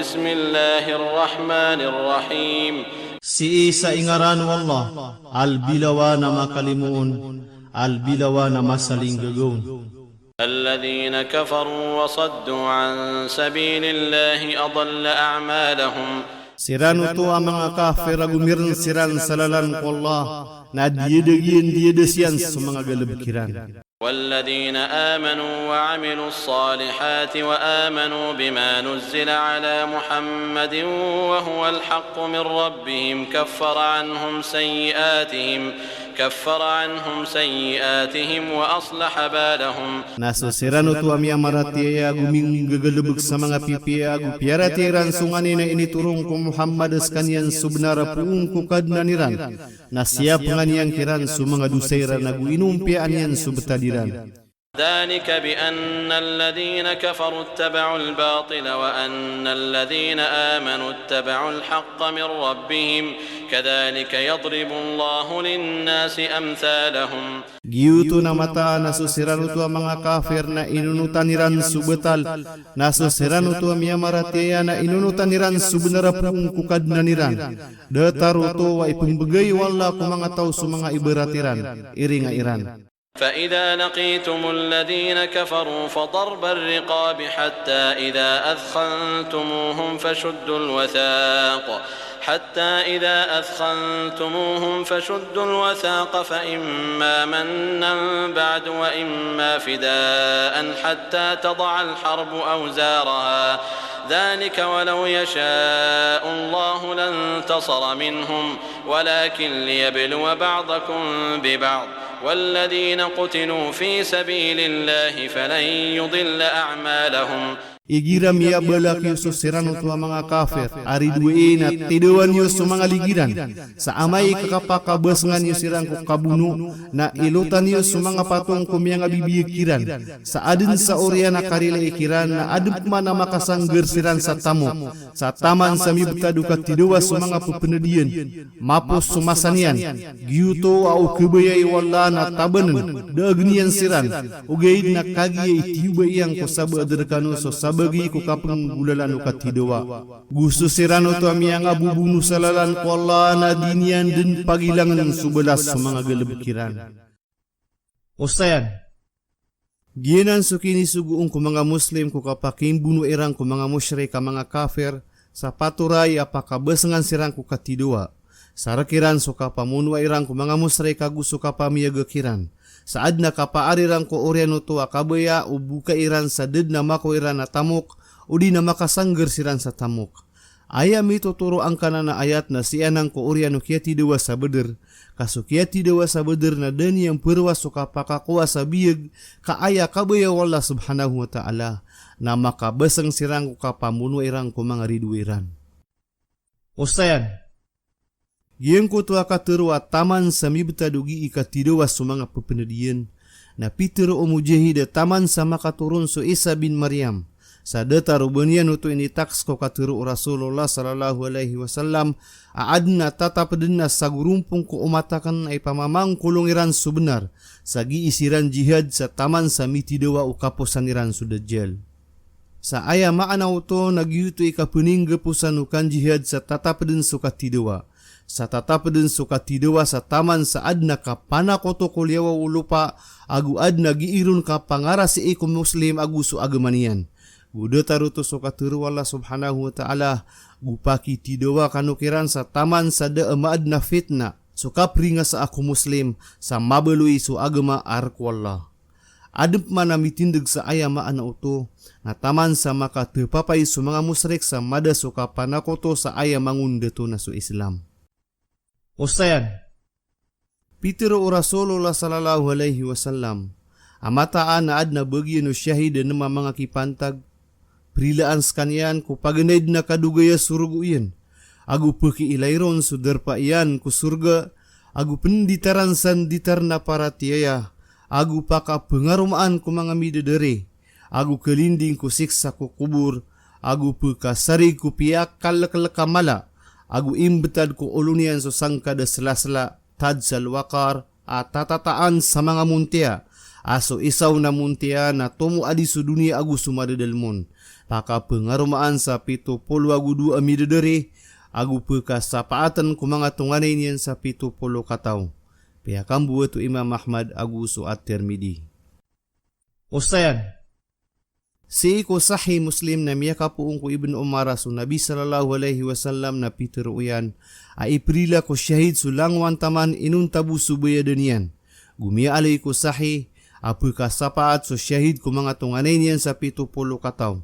بسم الله الرحمن الرحيم Si isa ingaran wallah, albilawa na makalimuon, albilawa na masaling gagawin. الذين كفروا وصدوا عن سبيل الله أضل أعمالهم. Siran uto ang mga kafir agumiran siran salalan ko Allah, na diyedesian sa mga galabikiran. والذين آمنوا وعملوا الصالحات وآمنوا بما نزل على محمد وهو الحق من ربهم كفر عنهم سيئاتهم وأصلح بالهم. Naso siran uto ang maratiya guming gagalubog sa mga pipiya piaratiran sungani na initurong ko Muhammad as kanyan subnara puung kukad na niran. Nasiyap nga niyang kiran sa mga dusayra na guinumpiaan yan subtadiran. ذلك بأن الذين كفروا اتبعوا الباطل وأن الذين آمنوا اتبعوا الحق من ربهم كذلك يضرب الله للناس أمثالهم. Giyuto na mata nasusiran uto ang mga kafir na inunutan niran subetal, nasusiran uto ang maratiya na inunutan niran subnara puung kukad na niran. Dataruto wa ipumbagay wala ko mga tao sa mga iberatiran, iringa iran. فإذا لقيتم الذين كفروا فضرب الرقاب حتى إذا أثخنتموهم فشدوا الوثاق فإما منا بعد وإما فداء حتى تضع الحرب أوزارها ذلك ولو يشاء الله لانتصر منهم ولكن ليبلو بعضكم ببعض والذين قتلوا في سبيل الله فلن يضل أعمالهم. Igiram ya balak Yusuf siran uto ang mga kafir, ari duwein at tiduan Yusuf mga ligiran, sa amay kakapakabasngan Yusirang kukabuno, na ilutan Yusuf mga patong kumiyang abibiyikiran, sa adin sa orya na karila ikiran, na adip man na makasangger siran sa tamok, sa taman sa mibta dukat tiduwa sa mga pupenedian, mapos sumasanian, giyuto au kebayay wala na tabanan, daagnian siran, ugaid na kagiya itiyubayang kusaba adarkano so bagi ko kapang gulalan o katidawa. Gusto sirano to amiyang abubuno sa lalan ko Allah na dinian din pagilangan ng subalas sa mga galabikiran. Ustayan, giyanan so kinisuguong ko mga Muslim ko kapaking buno irang ko mga musyrik ka mga kafir sa paturay apakabasangan sirang ko katidawa. Sarakiran so kapamunwa irang ko mga musyrik ka gusto kapamiyagakiran. Saad na kapaarirang ko oryano to akabaya o buka iran sa did na mako iran na tamok o di na makasangger siran sa tamok. Aya mi tuturo ang kanana ayat na siyanang ko oryano kaya tidawa sa beder. Kaso kaya tidawa sa beder na dani yang perwas o kapakakuha sa biyag kaaya kabaya wala subhanahu wa ta'ala na makabasang sirang ko kapamuno irang ko mga ridwiran. Ustayan, giyang ko tuwa katerwa taman sa mibta dugi ikatidawa sa mga pepenedian na pitero o mujahida taman sa makaturun so Isa bin Maryam sa data rubanian uto ini taks ko katero Rasulullah sallallahu alaihi wasallam aad na tatapadin na sa gurumpong ko umatakan ay pamamang kulungiran subenar sa giisiran jihad sa taman sa mitidawa o kaposaniran su Dajjal. Sa aya maanaw to nagyuto ikapuning gapusan ukan jihad sa tatapadin su katidawa. Sa tatapadin so katidawa sa taman sa adna ka panakoto kulyawa ulupa agu adna giirun ka pangara si ikum muslim agu so agamanian. Guda taruto so katuru Allah subhanahu wa ta'ala gupaki tidawa kanukiran sa taman sa daama adna fitna so kapringa sa aku muslim sa mabalui so agama arku Allah. Adep mana mitindig sa ayama ana uto na taman sa makatepapay so mga musrik sa mada so kapanakoto sa ayamangun deto na so Islam. Ustayan, pitero o Rasulullah sallallahu alaihi wasallam, amataan na ad na bagyan o syahida ng mga kipantag, prilaan skanyan ko paganaid na kadugaya suruguyan, agu peki ilayron sudarpa iyan ko surga, agu penditaran san ditar na para tiyaya, agu paka pengarumaan ko mga midadari, agu kelinding ko siksa ko kubur, agu pekasari ko piyak kalak-lakamala, agu imbetad ko ulunian so sangka da selasla tad salwakar at tatataan sa mga muntia aso isaw na muntia na tumu adi sa dunia agu sumadadalmon paka pengarumaan sa 72 midederi agu peka sapaatan ku mga tunganay niyan sa 70 kataw. Pihakam buat tu Imam Ahmad agu suat Tirmidhi. Ustayan, si ko sahih Muslim na miyaka puung ko Ibn Umar su Nabi sallallahu alaihi wasallam na Peter uyan ay iprila ko syahid sulangwan taman inun tabu subaya denian. Gumia alay ko sahih apika sapaat so syahid ko mga tunganay niyan sa 70 kataw.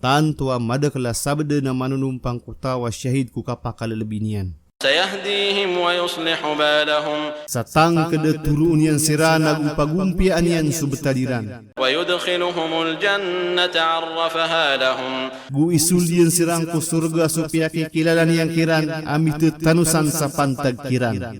Tantua madakala sabda na manunumpang kutawa syahid ku kapakalabinian. سيهديهم ويصلح بالهم Satang kada turuun yan sira nagupagumpian yan subetadiran. ويدخلهم الجنة عرفها لهم Gu isul yan sirang ku surga supaya kikilalan yang kiran amit tanusan sa pantag kiran.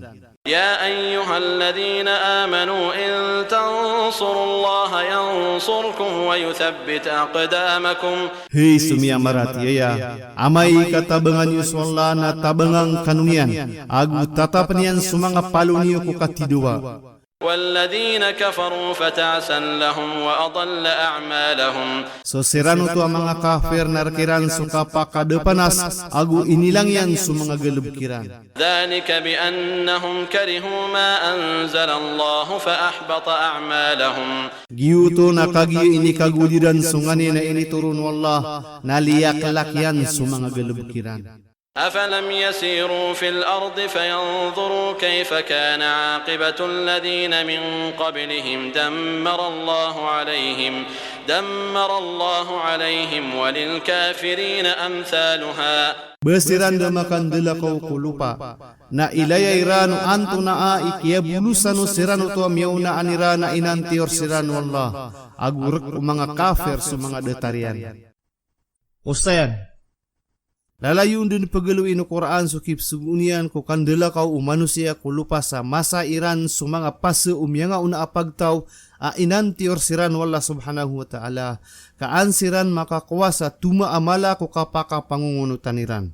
يا أيها الذين آمنوا إن تنصروا الله ينصركم ويثبت أقدامكم. Hei sumia marat ya amai katabangan yuswalla na tabangang kanunian agu tatapnian sumanga paluniyo ku katidua. والذين كفروا فتعسا لهم وأضل أعمالهم. So sirano tu mga kafir narkiran suka pakadepanas agu inilang yan sumanga gelebkiran. ذلك بأنهم كرهوا ما أنزل الله فأحبط أعمالهم. Giuto nakagi ini kaguliran sungani na ini turun wallah naliyak lakyan sumanga gelebkiran. أفلم يسيروا في الأرض فينظروا كيف كان عاقبة الذين من قبلهم دمر الله عليهم وللكافرين أمثالها. Besiran damakan delakaw kulupa na ilaya irano anto na ikia bulusano sirano to miyauna anira na inantior sirano Allah agurek mga kafir su mga detarian. Ustayan, lalayun din pagaluin ng Quran sukip sugunian ko kandela kau manusia ko lupa sa masa iran sumanga pase umyanga una apagtaw a inantior siran wala subhanahu wa ta'ala kaan siran makakuwasa tuma amala ko kapaka pangungunutan iran.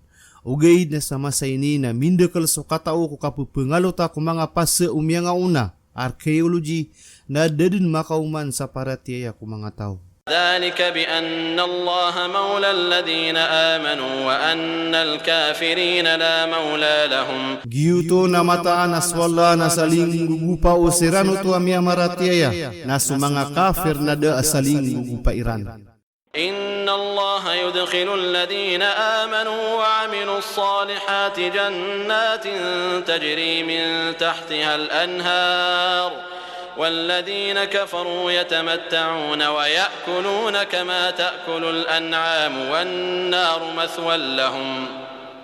Ugay na sa masa ini na mindekal so katao ko kapupengalota ko mga pase umyanga una archaeology na dadin makauman sa paratiya ko mga tao. ذلك بأن الله مولى الذين آمنوا وأن الكافرين لا مولى لهم. Giuto na mataan aswala na saling gugupa o sirano to amya maratiya na sumanga kafir na da saling gugupa iran. إن الله يدخل الذين آمنوا وعملوا الصالحات جنات تجري من تحتها الأنهار والذين كفروا يتمتعون ويأكلون كما تأكل الأنعام والنار مثوى لهم.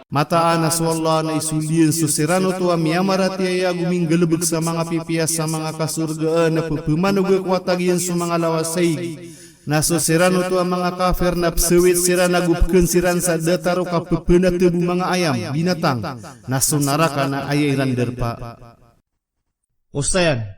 Mataan aswala na isulian susirano to amya maratiya guming gelebeg sa mga pipiyas sa mga kasurgaan na pupumanog kwatagian sa mga lawasay. Na susirano to ang mga kafir na psewit sira nagupken siran sa dataro kapupena tebu mga ayam binatang na sunaraka na ayairan derpa. Ustayan,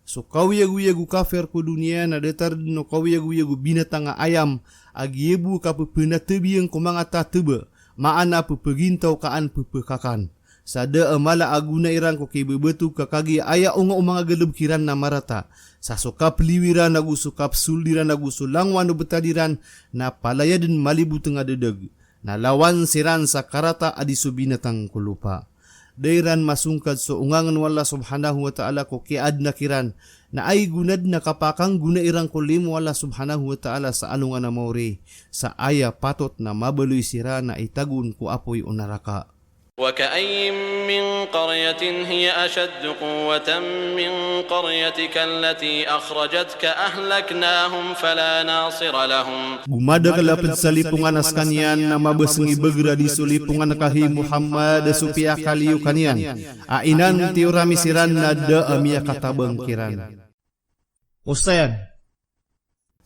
so kawiyagu kafir ku dunia na datar no kawiyagu binatang nga ayam agiebu kapupena tebi yang kumanga tatebe maana pupegintaw kaan pupekakan. Sada amala aguna iran ko kay bebetu kakagi aya unga mga gelebkiran na marata. Sa sukap liwiran nagu sukap suldiran nagu sulangwan no betadiran na palaya din malibu tengah dedeg. Na lawan siran sa karata adi subinatang kulupa. Dairan masungkad so ungangan wala subhanahu wa ta'ala ko kiad na kiran na ay gunad na kapakang guna irang kulim wala subhanahu wa ta'ala sa alungan na mauri sa aya patot na mabaluy sira na itagun ko apoy unaraka. وكأي من قرية هي أشد قوة من قريتك التي أخرجتك أهلكناهم فلا ناصر لهم. Gumada kalapit sa lipungan as kanyan na mabasengi begra di sulipungan kahi Muhammad supaya kaliu kanyan. Ainan tiurami siran na da amia katabang kiran. Ustayan,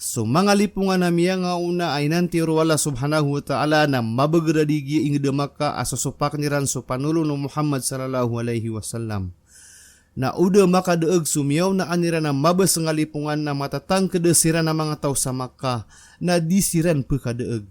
so mga lipungan na miya nga una ay nantiyo wala subhanahu wa ta'ala na mabagadigi ing demaka asasupak niran so panulo no Muhammad sallallahu alaihi wasallam. Na uda makadeeg sumiyaw na anira na mabas nga lipungan na matatang kedesiran na mga tao sa Makkah na disiran pekadeeg.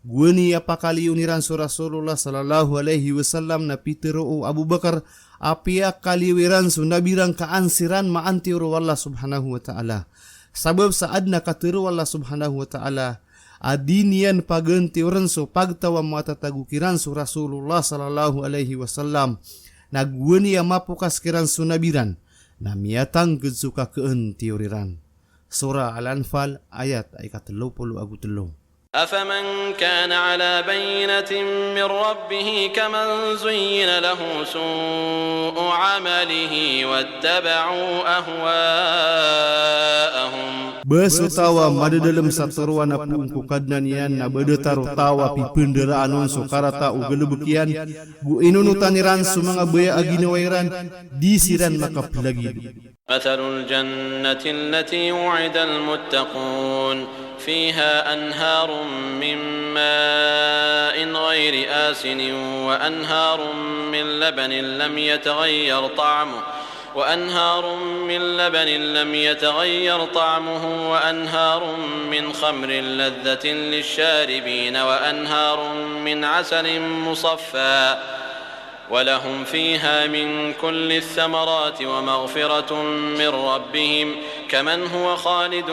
Gwani apakaliw niran so Rasulullah sallallahu alaihi wasallam na Peter o Abu Bakar apia kaliwiran so nabirang kaansiran maantiyo wala subhanahu wa ta'ala. Sabab saad na katiru Allah subhanahu wa ta'ala adinian pagenti orang so pagtawa matatagukiran so Rasulullah sallallahu alaihi wasallam nagwani mapukas kiran sunabiran na miatang gedsuka keentiuriran. Surah Al-Anfal ayat ay 33. أفمن كان على بينة من ربه كمن زين له سوء عمله واتبعوا أهواءهم. Besutawa mada dalam saturuan na pungku kadnanian na bedetaru tawa pi penderaan on sukarata ugelebekian gu inunutaniran sumanga baya aginawairan disiran maka pilagi. مثل الجنة التي وعد المتقون فيها أنهار من ماء غير آسن وأنهار من لبن لم يتغير طعمه وأنهار من خمر لذة للشاربين وأنهار من عسل مصفى ولهم فيها من كل الثمرات ومغفرة من ربهم كمن هو خالد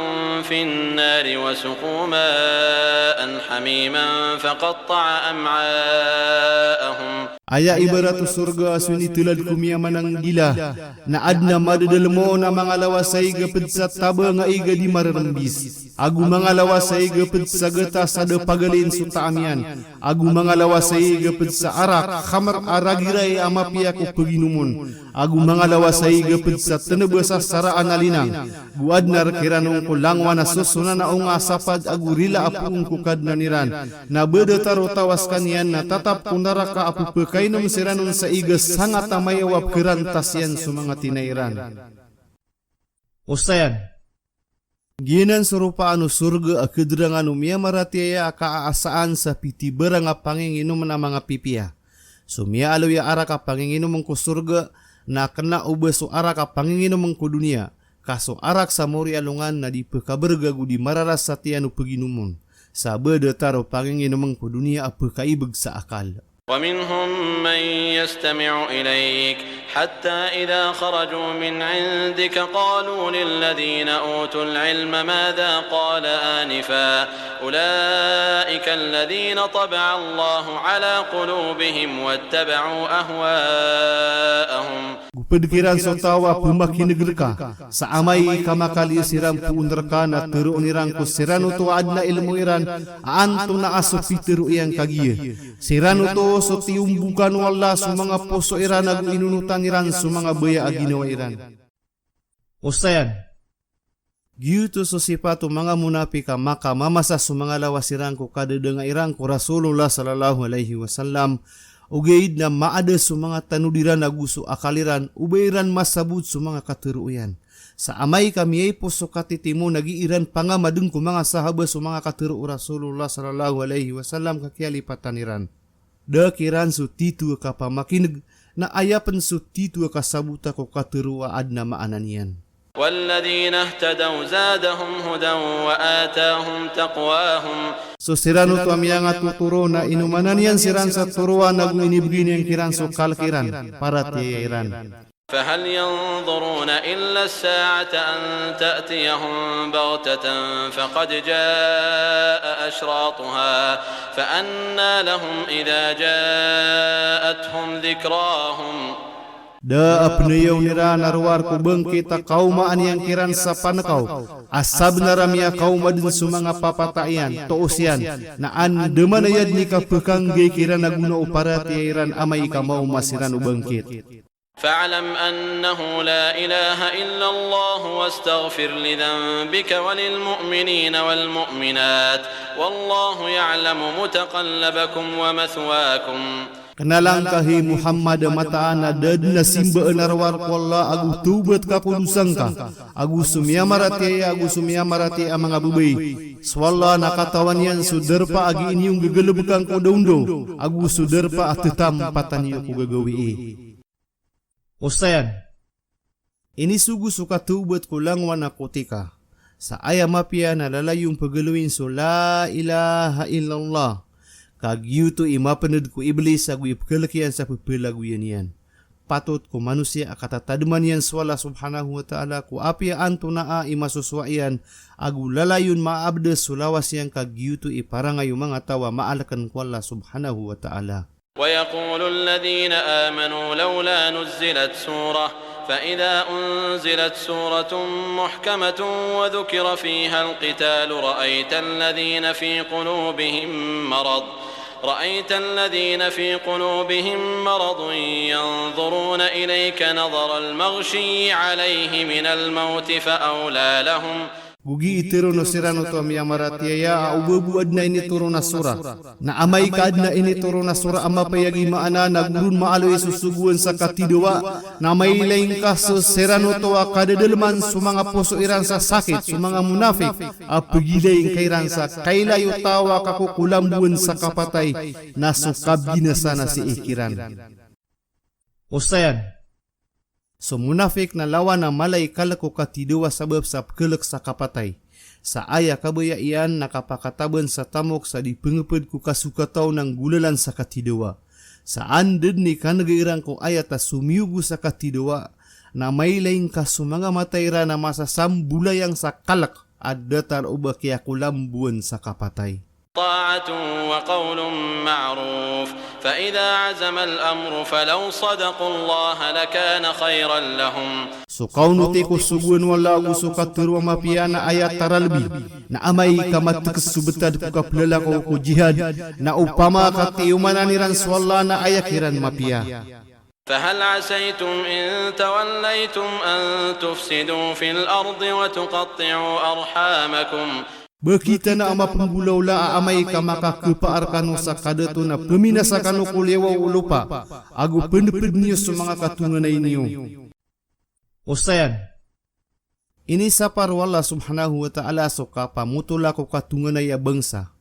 في النار وسقوا ماء حميما فقطع أمعاءهم. Aya ibaratu surga asuni tulad kumia manang gila na adna madadalmo na mga lawasay gapid sa taba nga iga di mararambis. Agu mga lawasay gapid sa gata sa pagalin sutaamian. Agu mga lawasay gapid sa arak khamar aragiray amapiak o paginumon. Agu mga lawasay gapid sa tanabasa saraan alinang. Guad na kiranong ko langwa na susuna na unga sapad agu rila apung kukad na niran. Na bedataro tawas kanyan na tatap kundaraka apu kainom siranon sa igas sangat amayawap kerantas yan sa mga tinairan. Ustayan, ginan serupa anu surga akedrang anu miyamaratiaya akaasaan sa pitiberang a panginginom na mga pipiya. Sumia aluya arak a panginginom ko surga na kena ubes so arak a panginginom ko dunia. Kaso arak sa mori alungan na di pekabergagu di mararas sa tianu peginumon. Sa bedataro panginginom ko dunia apakaibag sa akal. ومنهم من يستمع إليك حتى إذا خرجوا من عندك قالوا للذين أوتوا العلم ماذا قال آنفا أولئك الذين طبع الله على قلوبهم واتبعوا أهواءهم. Pedikiran sotawa pemakin negerka sa amai kamakali siram puunderka na teru nirangku siranu to adna ilmu iran antu na asupi teru yang kagie siranu to so tiumbukan wala sumanga poso iran agu inunutan iran sumanga baya aginawa iran. Ustayan gitu so sipatu mga munapika maka mamasa sumanga lawas irangku kada denga irangku Rasulullah sallallahu alaihi wasallam ugaid na maada sa mga tanudiran na gusto akaliran, ubairan masabut sa mga katuruyan. Sa amay kami ay po so katitimo nagiiran pangamadung ko mga sahaba sa mga katuru Rasulullah sallallahu alaihi wasallam kakialipataniran. Dakiran so titu kapamakinig na ayapan so titu kasabuta ko katuruwa ad na maananian. والذين اهتدوا زادهم هدى وآتاهم تقواهم. So sirano to amiyang tuturo na inumanan yan siran sa turuan na inibgin yung kiran so kalkiran para tiyairan. فهل ينظرون إلا الساعة أن تأتيهم بغتة فقد جاء أشراطها فأنى لهم إذا جاءتهم ذكراهم. Da apneyaw nira narwar ko bangkita kaumaan yang kiran sa panakaw. Asab na ramya kaumadin sa mga papatayan, toosyan, na an demanayad ni kapakangge kiran naguna upara tiyairan amay ikamaw masiran ubangkit. فاعلم أنه لا إله إلا الله واستغفر لذنبك وللمؤمنين والمؤمنات والله يعلم متقلبكم ومثواكم. Kenalang kahi Muhammad mataan na dad na simba narwar ko Allah agu tubat kapulusan ka agu sumiyamarati ang mga bubay swalla nakatawan yan suderpa agi inyong gagalabukang ko daundo agu suderpa at tampatan niyo ko gagawi. Ustayan, ini sugu suka tubat ko lang wanakotika sa ayamapya na lalayong pagaluin so la ilaha illallah. Kag yuto imapanad ko iblis agu ipkalakian sa pupalaguyan yan. patut ku manusia akata tademanian suala subhanahu wa ta'ala ku api antu naa ima suswaian agu lalayun maabde sulawas yang kagiutu iparangayu mangatawa maalakan ku Allah subhanahu wa ta'ala. ويقول الذين آمنوا لولا نزلت سورة فإذا أنزلت سورة محكمة وذكر فيها القتال رأيت الذين في قلوبهم مرض ينظرون إليك نظر المغشي عليه من الموت فأولى لهم. Gugi itero no sirano to amiyamaratia ya ububu adna ini turo na sura na amay ka adna ini turo na sura ama payagi maana nagurun maalo isusuguan sa katidowa na may laing kaso sirano to kadedalman sumanga puso iran sa sakit sumanga munafik apagilaing kairan sa kailayo tawa kakukulambuan sa kapatay na sukabina sana si ikiran. Usayan so munafik na lawan na malay kalako katidawa sabab sa kelek sa kapatay. Sa aya kabaya iyan nakapakataban sa tamok sa dipengeped ku kasukataw ng gulalan sa katidawa. Sa anded ni kanagairang ko ayat na sumiugo sa katidawa na may laing kasumanga matayra na masasambulayang sa kalak at datar uba kaya kulambuan sa kapatay. طاعة وقول معروف فإذا عزم الأمر فلو صدقوا الله لكان خيرا لهم. So kauno te ko suguan wala uso katuro mapiana ayat taralbi na amay kamat kesubetad ku kaplala ko jihad na upama katiyumaniran swalla na ayakiran mapia. فهل عسيتم إن توليتم أن تفسدوا في الأرض وتقطعوا أرحامكم. Bekita na ama penggulaw la amay ka makakapaarkano sa kadato na peminasakano kulewa ulupa agu pendeped niyo sa mga katungan na inyo. Usayan, ini sapar wala subhanahu wa ta'ala so kapamutula ko katungan na ya bangsa.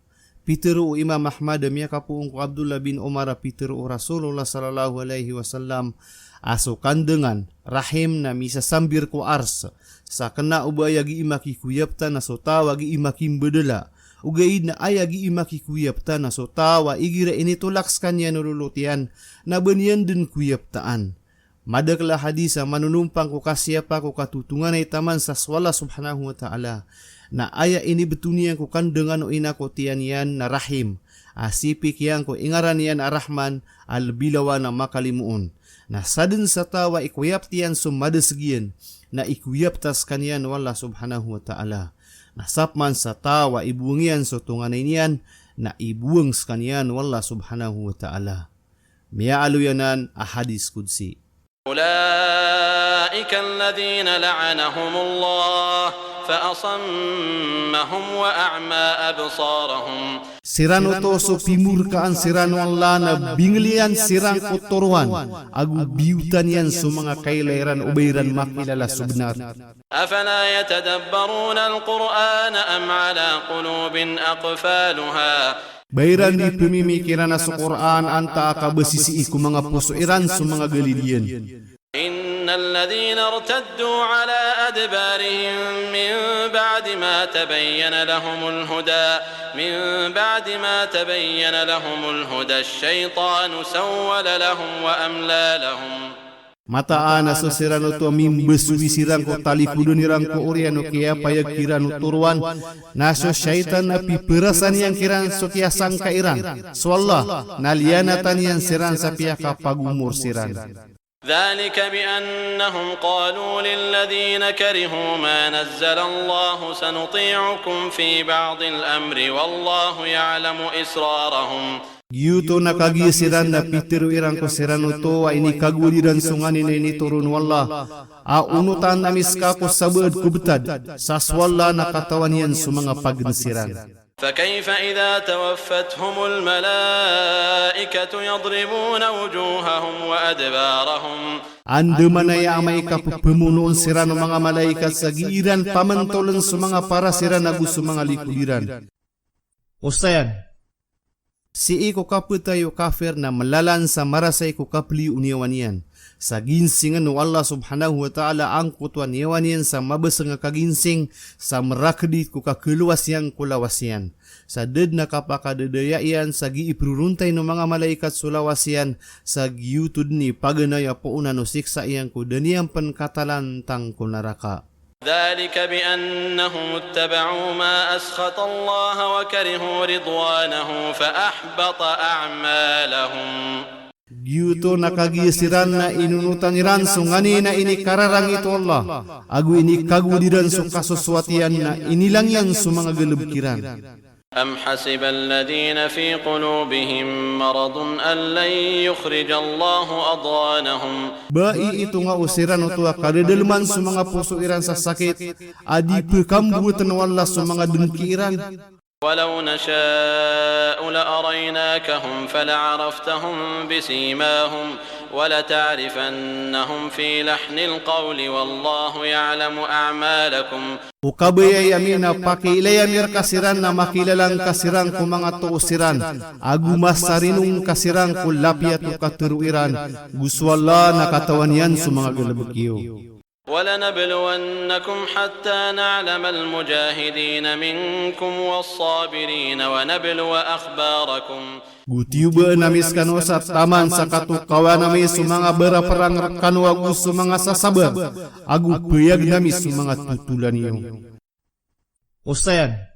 Pitero Imam Ahmad miya kapuong ko Abdullah bin Umar pitero Rasulullah sallallahu alaihi wasallam aso kandengan rahim na misa sambir ko ars sa kena ubayagi imaki kuyapta na sotawa gi imakim bedela ugaid na ayagi imaki kuyapta na sotawa igira ini tulaks kanya nululutian na banyan din kuyaptaan. Madaklah hadis manunumpang ko kasyapa ko katutungan ay taman sa swala subhanahu wa ta'ala na aya ini betunian ko kandengan o ina ko tiyan yan na rahim asipik yan ko ingaran yan arahman albilawa na makalimuon na sadin sa tawa ikuyap tiyan sumadasgian na ikuyap tas kanyan wala subhanahu wa ta'ala. Nasapman sa tawa ibuangyan so tunganay niyan na ibuang kanyan wala subhanahu wa ta'ala. Miya aluyanan ahadis kudsi. أولئك الذين لعنهم الله فأصمهم وأعمى أبصارهم. Sirano to so pimurkaan sirano Allah na binglian sirang kotoruan agu biutan yan so mga kailairan ubairan makilala subnar. أفلا يتدبرون القرآن أم على قلوب أقفالها. Bayran di pemimikiran na sa Quran anta kabasisi ku mga puso iran sa mga galilian. إن الذين ارتدوا على أدبارهم من بعد ما تبين لهم الهدى الشيطان سول لهم وأملى لهم. Mataan na so sirano to mimbesuwi sirang ko talipudun nirang ko oriano kaya payag kiran uturuan na so syaitan na piperasan yang kiran so kaya sangka iran so Allah nalianatan yang siran sa piyaka pagumur siran. ذلك بأنهم قالوا للذين كرهوا ما نزل الله سنطيعكم في بعض الأمر والله يعلم إسرارهم. Yuto na kagisiran na pitiro irang ko sirano to ay ini kaguliran sungani na ini turun wallah. Unutan na miska ko sabad kubtad sa swalla na katawan yan sa mga pagnasiran. فكيف إذا توفتهم الملائكة يضربون وجوههم وأدبارهم. Ando manaya amay kapupunuon sirano mga malaikat sa giiran pamantolan sa mga para siran nagu sa mga likuliran. Usayan, Si iko kaputayo kafir na malalan sa marasay ko kapli uniawanian. Sa ginsingan no Allah subhanahu wa ta'ala ang kutuan niawanian sa mabasang kaginsing sa merakdit ko kakeluwasyan kulawasyan. Sa ded na kapakadadayan sa giipruruntay no mga malaikat sulawasyan sa giutud ni paganaya po una no siksa iyang ko daniyang pankatalan tang kunaraka. ذلك بأنهم اتبعوا ما أسخط الله وكرهوا رضوانه فأحبط أعمالهم. Giyuto nakagisiran na inunutan niran so ngani na ini kararang ito Allah. Agu ini kagudiran so kasuswatian na inilangyan so mga galubkiran. أم حسب الذين في قلوبهم مرض أن لن يخرج الله أضغانهم. Bai ito nga usiran ito kadadalman sa mga puso iran sa sakit, adi pekambutan wala sa mga dengkiran. ولو نشاء لأريناكهم فلعرفتهم بسيماهم ولتعرفنهم في لحن القول والله يعلم أعمالكم. Ukabay ay na pakiilayamir kasiran na makilalang kasiran ko mga tuusiran. Agumas sarinong kasiran ko lapiat o katuruiran. Guswala na katawan yan sa mga galabagyo. ولنبلونكم حتى نعلم المجاهدين منكم والصابرين ونبلو أخباركم. Gutiuba namis kano sa taman sa katukawa namis sa mga beraperang kano agu sa mga sasabab. Agu payag namis sa mga tutulan niyo. Ustayan.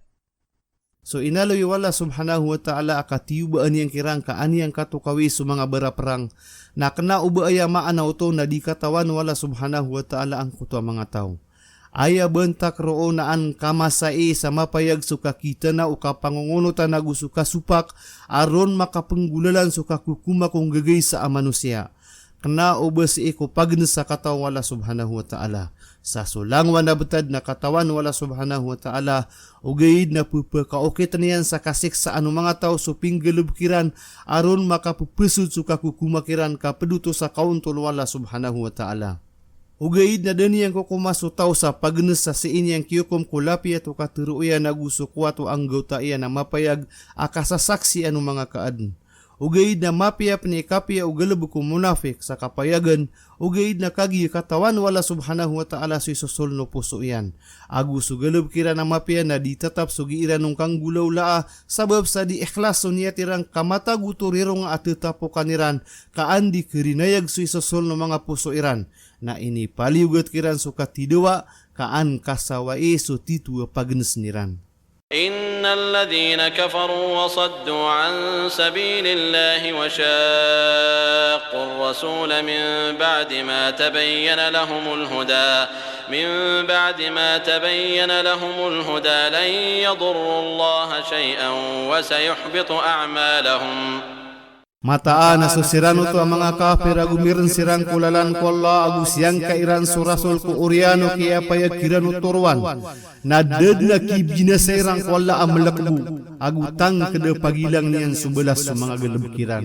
So inaloy wala subhanahu wa ta'ala akatiubaan niyang kirang kaaniyang katukawi sa mga beraperang na kena uba aya maanaw to na di katawan wala subhanahu wa ta'ala ang kuto mga tao. Aya bentak roon na an kamasai sa mapayag suka kita na ukapangungunutan na gusuka supak aron makapenggulalan suka kukuma kong gagay sa manusia. Kena uba si iko pagnes sa katawan wala subhanahu wa ta'ala. Sa sulangwan na betad na katawan wala subhanahu wa ta'ala ugayid na pupakaukit niyan sa kasik sa anu mga tao suping galubkiran aron makapupusud suka kukumakiran kapeduto sa kauntol wala subhanahu wa ta'ala. Ugayid na daniyang kukumasutaw sa pagnes sa siin yang kiyukom kulapi at ukaturuya na gusto kuwato ang gauta iya na mapayag akasasaksi anu mga kaadn. Ugayid na mapiap ni kapia ugalab ko munafik sa kapayagan, ugayid na kagi katawan wala subhanahu wa ta'ala si susol no puso yan. Agu sugalab kira na mapia na ditatap sugiiran nung kang gulaw laa, sabab sa di ikhlaso niya tirang kamata guturiro nga atitapo kaniran, kaan di kirinayag si susol no mga puso iran, na ini paliugat kiran suka tidawa, kaan kasawai so titua pagnes niran. إن الذين كفروا وصدوا عن سبيل الله وشاقوا الرسول من بعد ما تبين لهم الهدى لن يضروا الله شيئا وسيحبط أعمالهم. Mataan na susirano to ang mga kafir agu miren sirang kulalan ko Allah agu siyang kairan surasul ko Uriano kaya payag kirano turwan na ded na kibina sirang ko Allah amalakbu agu tang kada pagilang niyan subelas sa mga galabkiran.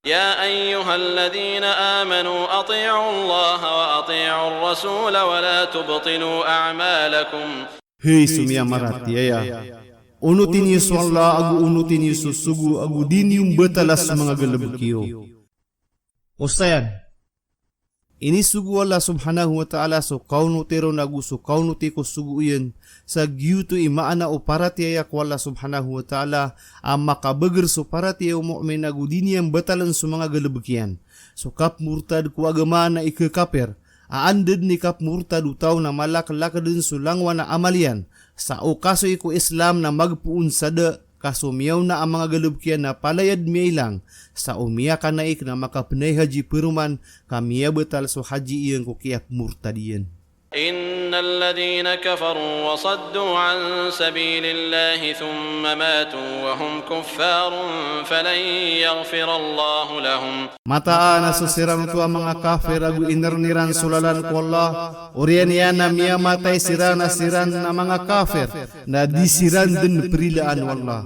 يا أيها الذين آمنوا أطيعوا الله وأطيعوا الرسول ولا تبطلوا أعمالكم. Hey sumia marat ya. Unutin niyo sa Allah, agu unutin niyo sa sugu, agu din yung batalas sa mga galabkiyo. Ustayan, ini sugu Allah subhanahu wa ta'ala so kaunutero nagu so kaunuti ko sugu iyan sa giyuto imaana o paratiya ko Allah subhanahu wa ta'ala ang makabagar so paratiya o mu'min agu din yung batalan sa mga galabkiyan. So kap murtad ko agama na ikakaper, aandad ni kap murtad utaw na malakalakadun sulangwa na amalian, sa okaso iko Islam na magpuun sada kasumiyaw na ang mga galubkian na palayad miyailang sa umiyakan na ik na makapanay haji peruman kamiya betal so haji iyang kukiyak murtadiyan. إن الذين كفروا وصدوا عن سبيل الله ثم ماتوا وهم كفار فلن يغفر الله لهم. Mataan na susiran ito ang mga kafir agu inarniran sulalan ko Allah. Uriyan yan na miya matay siran na mga kafir na disiran din perilaan wallah.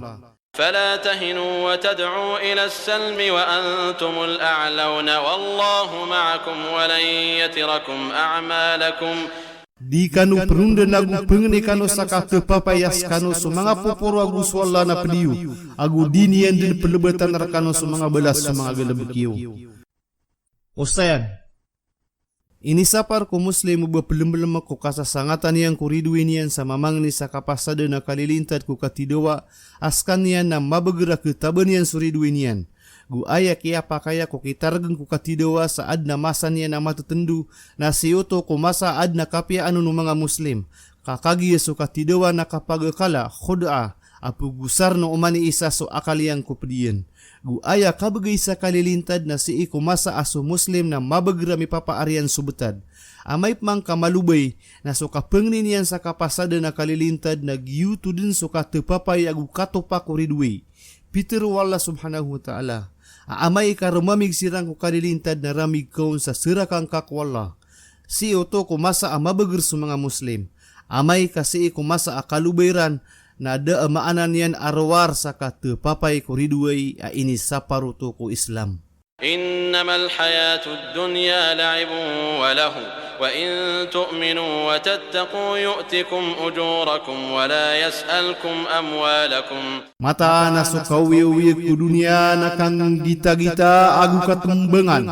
فلا تهنوا وتدعوا إلى السلم وأنتم الأعلون والله معكم ولن يتركم أعمالكم. Di kanu perunda nagu pengene kanu saka tepapayas kanu sumanga poporo agu swalla na pediu. Agu dinian din pelebatan rakanu sumanga belas sumanga gelebekiu. Ustayan, ini sapar ko muslim uba pelem-pelem ko kasasangatan yang kuriduin yan sa mamang ni sa kapasada na kalilintad ko katidawa askan yan na mabagerak ketaban yan suriduin yan. Gu ayak iya pakaya ko kitargang ko katidawa sa ad na masan yan na matutendu na siyoto ko masa ad na kapya anu no mga muslim. Kakagi so katidawa na kapagakala khud'a apu gusar no umani isa so akaliang ko pediyan. Gu aya kabagay sa kalilintad na si iko masa aso muslim na mabagra mi papaarian subetad. Amay mang kamalubay na so kapengnin yan sa kapasada na kalilintad na giyuto din so katepapay agu katopak ridwe. Peter wala subhanahu wa ta'ala. Amay karumamig sirang ko kalilintad na ramig kaun sa sirakang kakwala. Si oto ko masa amabagar sa mga muslim. Amay kasi iko masa akalubayran na da maanan yan arwar sa katepapay koridway a ini saparuto ko Islam. إنما الحياة الدنيا لعب وله وإن تؤمنوا وتتقوا يؤتكم أجوركم ولا يسألكم أموالكم. Mata na so kawiwi ku dunia na kang gita-gita agu katumbengan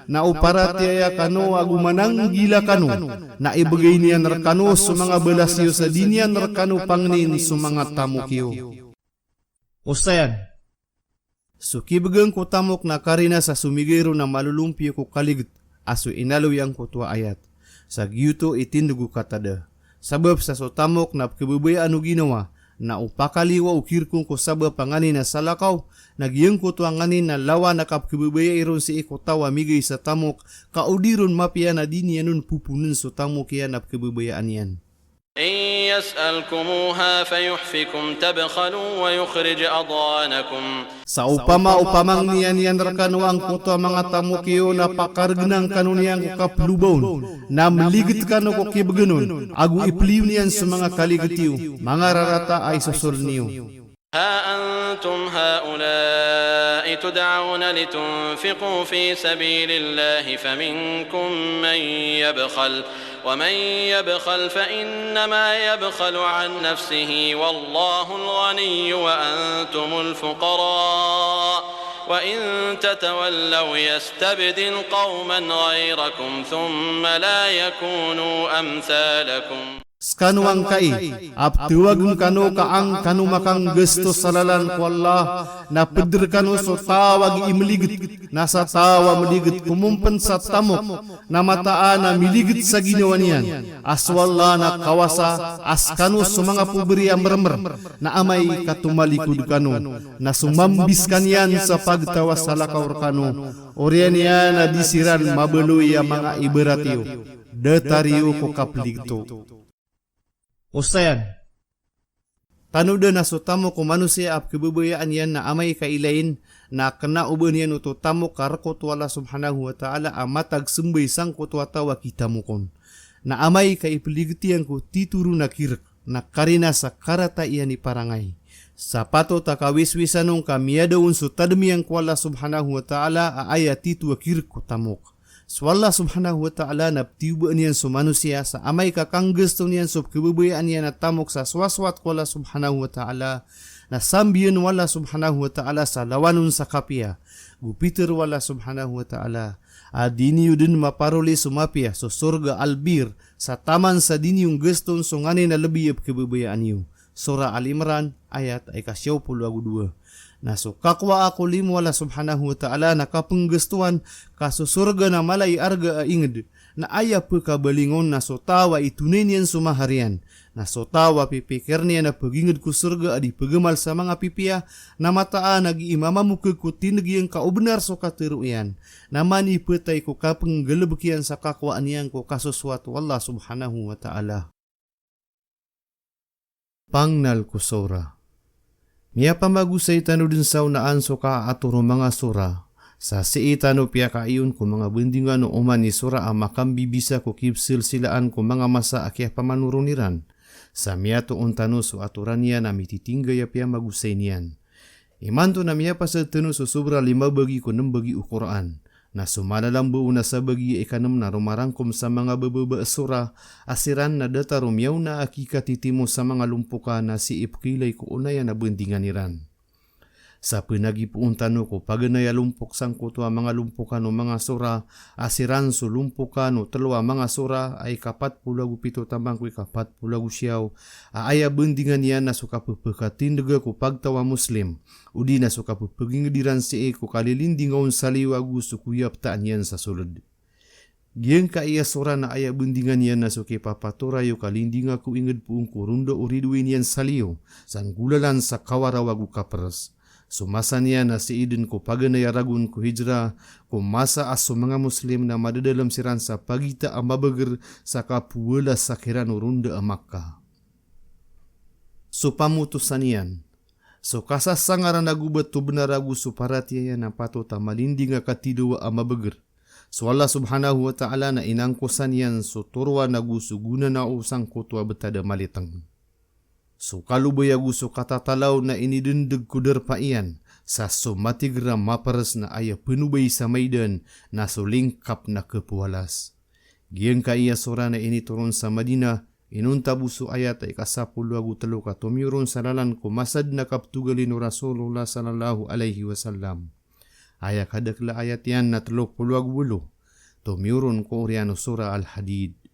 na uparatiaya kano agu manang gila kano na ibagay niyan rakano sa mga belasyo sa dinian rakano pangnin sa mga tamukyo. Ustayan, suki begang ko tamok na karina sa sumigero na malulumpio ko kaligit aso inalo yang ko tua ayat. Sa giyuto itindugo katada. Sabab sa sotamok na kebebaya anu ginawa na upakaliwa ukirkong ko sabab panganin na salakaw nagyeng ko tuanganin na lawa na kebebaya iron si iko tawa migay sa tamok kaudiron mapia na dini anun pupunin so tamok yan na kebebayaan yan. إن يسألكموها فيحفكم تبخلوا ويخرج أضغانكم. Sa upamang niyan yan rakano ang kuto mga tamukyo na pakargenang kanuniang ko kaplubon na meligit kano ko kibegenon agu ipliw niyan sa mga kaligitiw mga rarata ay susol niyo. ها أنتم هؤلاء تدعون لتنفقوا في سبيل الله فمنكم من يبخل ومن يبخل فإنما يبخل عن نفسه والله الغني وأنتم الفقراء وإن تتولوا يستبدل قوما غيركم ثم لا يكونوا أمثالكم. Skanu ang kai, aptuwagum kanu kaang kanu makang gesto salalan ko Allah, na pedir kanu so tawag imiligit, nasa tawa meligit kumumpen sa tamok, na mataan na miligit sa ginawa niyan, aswalla na kawasa, askanu so mga puberi ang mermer, na amay katumalikod kanu, na sumambis kanyan sa pagtawa sa lakaw kanu, orian yan na disiran mabeluy ang mga iberatiyo, detariyo ko kapligto. Ustayan, tanuda na so tamo ko manusia ap kebebayaan yan na amay kailain na kena uban yan uto tamo karakot wala subhanahu wa ta'ala amatag sembay sang kutwatawa kita mukon. Na amay kaipeligitian ko tituru na kirak na karina sa karata iyan ni parangay. Sa pato takawiswisanong kamiyadaun so tadmiyang kuala subhanahu wa ta'ala aaya titu kirak ko tamok. So Allah subhanahu wa ta'ala na ptiuba niyan so manusia sa amay kakang gusto niyan so kebebayaan niyan na tamok sa swaswat ko Allah subhanahu wa ta'ala na sambiyan wala subhanahu wa ta'ala sa lawanun sa kapia. Gupiter wala subhanahu wa ta'ala. Adini din maparuli sumapia so surga albir sa taman sa dini yung gusto so ngani na lebih kebebayaan niyo. Surah Al-Imran ayat ay kasyaw puluagu 2. Naso kakwa ako limo wala subhanahu wa ta'ala na kapenggestuan kaso surga na malay arga inged na aya pekabalingon na so tawa itunay niyan sumaharian na so tawa pipikir niya na paginged ku surga adi pegemal sa mga pipia na mataan nag-iimamamu ko tinagiyang kaubenar so katiruyan na mani petay ko kapenggelebekian sa kakwaan niyan ko kasuswatu Allah subhanahu wa ta'ala. Pangnal ko sura. Miya pamagusay tano din sa unaan so ka aturo mga sura. Sa siitano piya kaiyon ko mga bendingan no oman ni sura ang makambibisa ko kipsil silaan ko mga masa akyah pamanuruniran. Sa miya to untano so aturan niya na mititinggay piya magusay niyan. Imanto na miya pa sa tano so sobra 5 bagi ko 6 bagi ukuran. Na sumalalambu na sa bagi ikanam na rumarangkom sa mga bababa sura, asiran na data rumyaw na akika titimo sa mga lumpuka na si ipkilay ko unayan na bendingan niran. Sa pinagipuuntan ko paganaya lumpok sang kutwa mga lumpukan o mga sura, asiran so lumpukan o talwa mga sura ay 47 tamang ko'y 40 siyaw, aaya bendingan niya na suka pagpakatindaga ko pagtawa Muslim, udi na suka pagpagingadiran si ko kalilindingaon sa liwagu sukuyap taan yan sa sulod. Giyang kaiya sura na aya bendingan yan na suki papaturayo kalindinga ko ingad puong kurundo uriduin yan sa liyo, sang gulalan sa kawarawagu kapras. Sumasa niya na si Eden ko paganaya ragun ko hijra ko masa aso mga Muslim na madadalam siran sa pagita ang mabager sa kapuwala sa kiran urunda ang Makkah. So pamutusan niyan. So kasasangaran nagubat to benaragu so paratiya na patota malindi nga katidwa ang mabager. So Allah subhanahu wa ta'ala na inangkusan yan so turwa nagusuguna na usang kutwa betada malitang. So kalubayagu so katatalaw na inidundag kuder pa iyan sa sumatigra maparas na aya penubay sa Maidan na so lingkap na kepualas. Giyang kaiya sura na inituron sa Madina, inunta buso ayat ay kasapulagu talo ka tumiron sa lalan ko masad na kaptugalin o Rasulullah sallallahu alaihi wasallam. Aya kadakla ayat yan na 38, tumiron ko oriano sura Al-Hadid.